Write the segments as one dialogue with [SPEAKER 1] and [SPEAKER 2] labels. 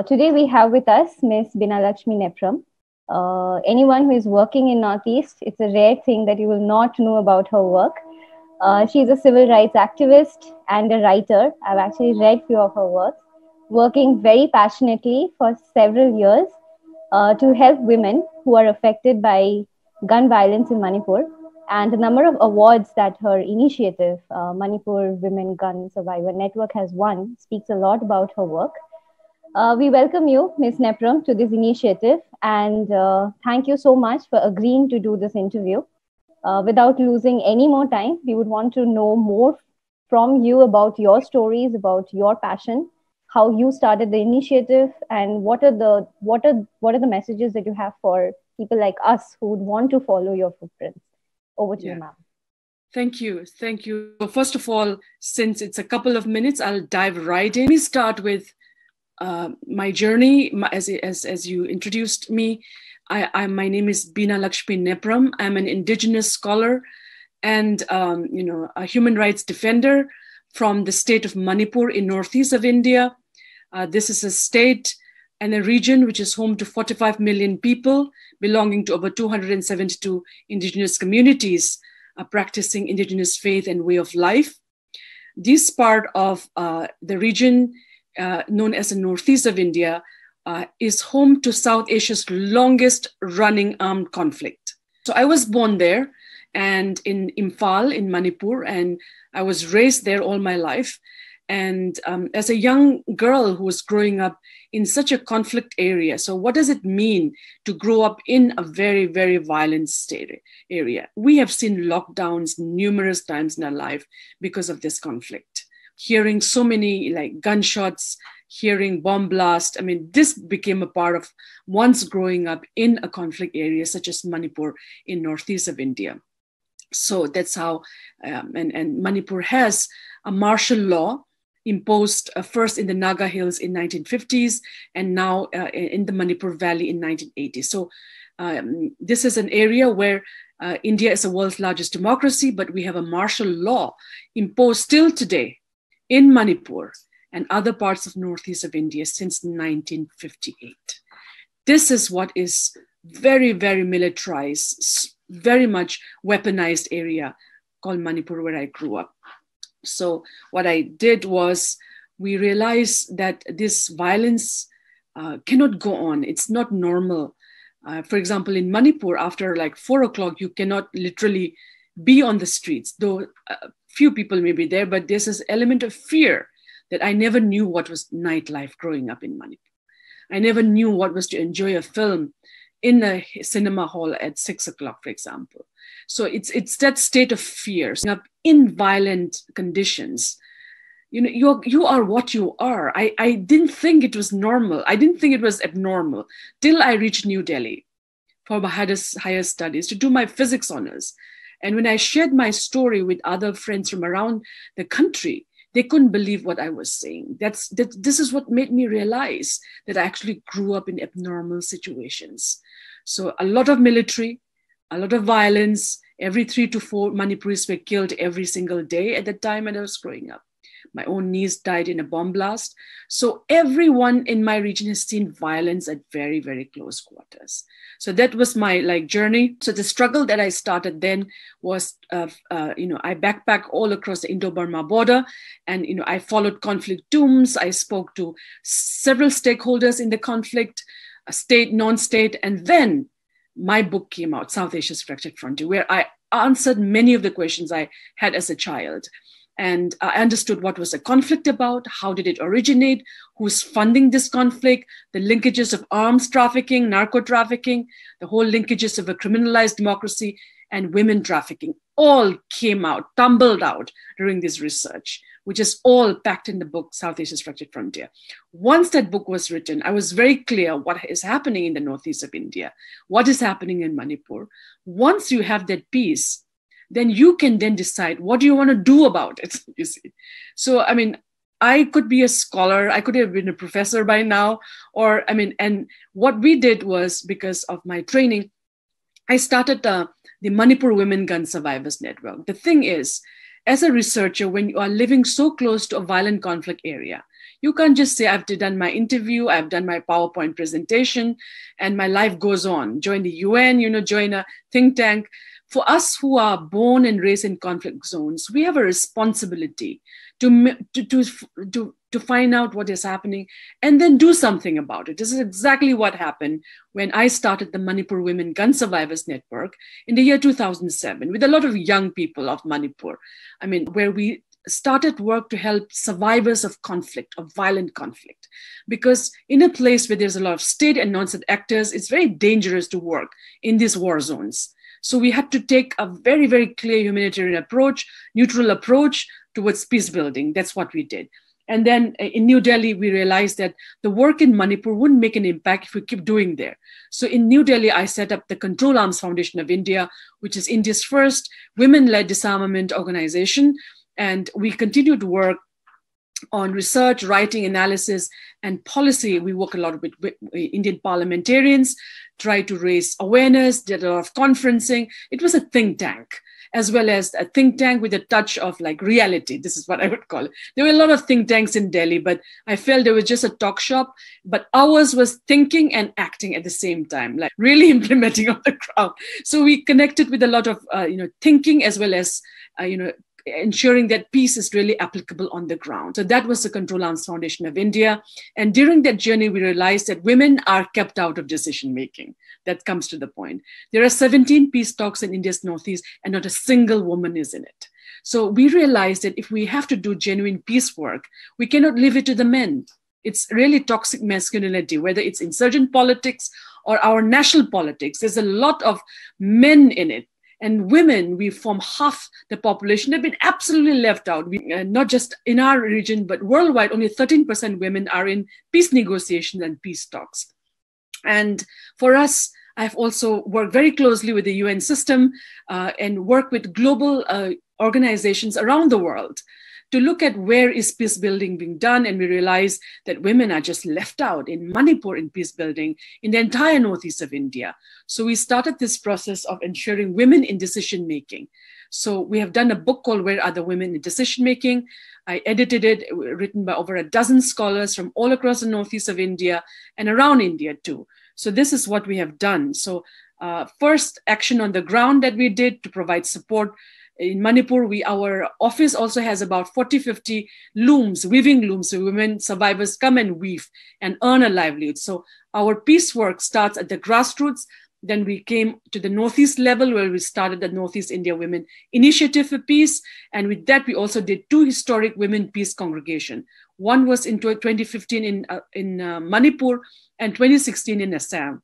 [SPEAKER 1] Today we have with us Ms. Bina Lakshmi Nepram. Anyone who is working in Northeast, it's a rare thing that you will not know about her work. She's a civil rights activist and a writer. I've actually read few of her works, working very passionately for several years to help women who are affected by gun violence in Manipur. And the number of awards that her initiative, Manipur Women Gun Survivor Network, has won speaks a lot about her work. We welcome you, Ms. Nepram, to this initiative, and thank you so much for agreeing to do this interview. Without losing any more time, we would want to know more from you about your stories, about your passion, how you started the initiative, and what are the messages that you have for people like us who would want to follow your footprints. Over to you, ma'am.
[SPEAKER 2] Thank you. Thank you. First of all, since it's a couple of minutes, I'll dive right in. Let me start with my journey. As you introduced me, my name is Bina Lakshmi Nepram. I'm an indigenous scholar and a human rights defender from the state of Manipur in northeast of India. This is a state and a region which is home to 45 million people belonging to over 272 indigenous communities practicing indigenous faith and way of life. This part of the region known as the northeast of India is home to South Asia's longest running armed conflict. So I was born there and in Imphal in Manipur, and I was raised there all my life. And as a young girl who was growing up in such a conflict area, so what does it mean to grow up in a very, very violent state area? We have seen lockdowns numerous times in our life because of this conflict. Hearing so many like gunshots, hearing bomb blast. I mean, this became a part of once growing up in a conflict area such as Manipur in northeast of India. So that's how, and Manipur has a martial law imposed first in the Naga Hills in 1950s and now in the Manipur Valley in 1980s. So this is an area where India is the world's largest democracy, but we have a martial law imposed still today in Manipur and other parts of northeast of India since 1958. This is what is very, very militarized, very much weaponized area called Manipur where I grew up. So what I did was we realized that this violence cannot go on. It's not normal. For example, in Manipur, after like 4 o'clock, you cannot literally be on the streets, though few people may be there, but there's this element of fear that I never knew what was nightlife growing up in Manipur. I never knew what was to enjoy a film in a cinema hall at 6 o'clock, for example. So it's that state of fear, up in violent conditions. You know, you are what you are. I didn't think it was normal. I didn't think it was abnormal till I reached New Delhi for my higher studies to do my physics honors. And when I shared my story with other friends from around the country, they couldn't believe what I was saying. This is what made me realize that I actually grew up in abnormal situations. So a lot of military, a lot of violence. Every 3 to 4 Manipuris were killed every single day at the time when I was growing up. My own niece died in a bomb blast. So everyone in my region has seen violence at very, very close quarters. So that was my journey. So the struggle that I started then was, I backpacked all across the Indo-Burma border, and I followed conflict tombs. I spoke to several stakeholders in the conflict, state, non-state, and then my book came out, South Asia's Fractured Frontier, where I answered many of the questions I had as a child. And I understood what was the conflict about, how did it originate, who's funding this conflict, the linkages of arms trafficking, narco trafficking, the whole linkages of a criminalized democracy and women trafficking, all came out, tumbled out during this research, which is all packed in the book, South Asia's Fractured Frontier. Once that book was written, I was very clear what is happening in the northeast of India, what is happening in Manipur. Once you have that piece, then you can then decide what do you want to do about it, you see. So, I mean, I could be a scholar, I could have been a professor by now, and what we did was, because of my training, I started the Manipur Women Gun Survivors Network. The thing is, as a researcher, when you are living so close to a violent conflict area, You can't just say, I've done my interview, I've done my PowerPoint presentation, and my life goes on. Join the UN, join a think tank. For us who are born and raised in conflict zones, we have a responsibility to find out what is happening and then do something about it. This is exactly what happened when I started the Manipur Women Gun Survivors Network in the year 2007 with a lot of young people of Manipur. Where we started work to help survivors of conflict, of violent conflict. Because in a place where there's a lot of state and non-state actors, it's very dangerous to work in these war zones. So we had to take a very, very clear humanitarian approach, neutral approach towards peace building. That's what we did. And then in New Delhi, we realized that the work in Manipur wouldn't make an impact if we keep doing there. So in New Delhi, I set up the Control Arms Foundation of India, which is India's first women-led disarmament organization. And we continue to work on research, writing, analysis, and policy. We work a lot with Indian parliamentarians, try to raise awareness, did a lot of conferencing. It was a think tank, as well as a think tank with a touch of like reality. This is what I would call it. There were a lot of think tanks in Delhi, but I felt there was just a talk shop, but ours was thinking and acting at the same time, like really implementing on the ground. So we connected with a lot of, thinking as well as, ensuring that peace is really applicable on the ground. So that was the Control Arms Foundation of India. And during that journey, we realized that women are kept out of decision-making. That comes to the point. There are 17 peace talks in India's Northeast and not a single woman is in it. So we realized that if we have to do genuine peace work, we cannot leave it to the men. It's really toxic masculinity, whether it's insurgent politics or our national politics. There's a lot of men in it. And women, we form half the population, have been absolutely left out. Not just in our region, but worldwide, only 13% women are in peace negotiations and peace talks. And for us, I've also worked very closely with the UN system and worked with global organizations around the world to look at where is peace building being done. And we realize that women are just left out in Manipur in peace building in the entire northeast of India. So we started this process of ensuring women in decision making. So we have done a book called Where Are the Women in Decision Making? I edited it, written by over a dozen scholars from all across the northeast of India and around India too. So this is what we have done. So first action on the ground that we did to provide support. In Manipur, our office also has about 40-50 looms, weaving looms, so women survivors come and weave and earn a livelihood. So our peace work starts at the grassroots. Then we came to the Northeast level where we started the Northeast India Women Initiative for Peace. And with that, we also did 2 historic women peace congregations. One was in 2015 in Manipur and 2016 in Assam.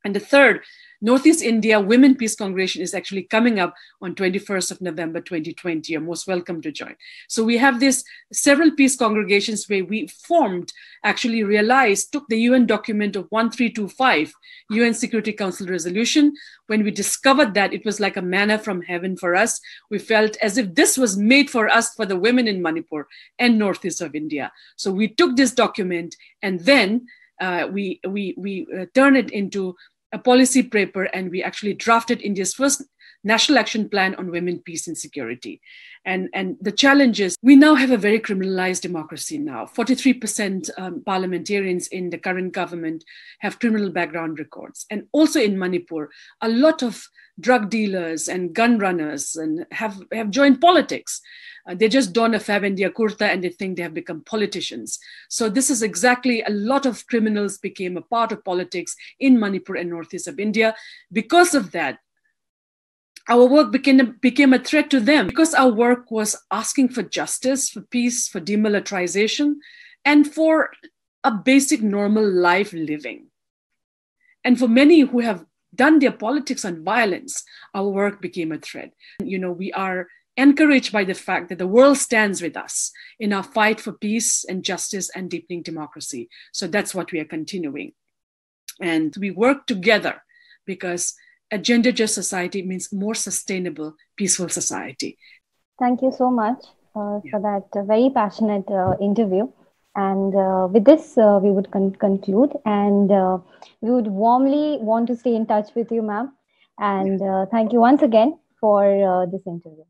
[SPEAKER 2] And the third, Northeast India Women Peace Congregation is actually coming up on 21st of November, 2020. You're most welcome to join. So we have this several peace congregations where we formed, actually realized, took the UN document of 1325, UN Security Council resolution. When we discovered that, it was like a manna from heaven for us. We felt as if this was made for us, for the women in Manipur and Northeast of India. So we took this document and then we turned it into a policy paper, and we actually drafted India's first national action plan on women, peace, and security. And the challenge is we now have a very criminalized democracy now. 43% parliamentarians in the current government have criminal background records. And also in Manipur, a lot of drug dealers and gun runners and have joined politics. They just don a Fab India kurta and they think they have become politicians. So this is exactly, a lot of criminals became a part of politics in Manipur and northeast of India. Because of that, our work became a threat to them, because our work was asking for justice, for peace, for demilitarization, and for a basic normal life living. And for many who have done their politics on violence, our work became a threat. We are encouraged by the fact that the world stands with us in our fight for peace and justice and deepening democracy. So that's what we are continuing. And we work together because a gender-just society means more sustainable, peaceful society.
[SPEAKER 1] Thank you so much for that very passionate interview. And with this, we would conclude. And we would warmly want to stay in touch with you, ma'am. And thank you once again for this interview.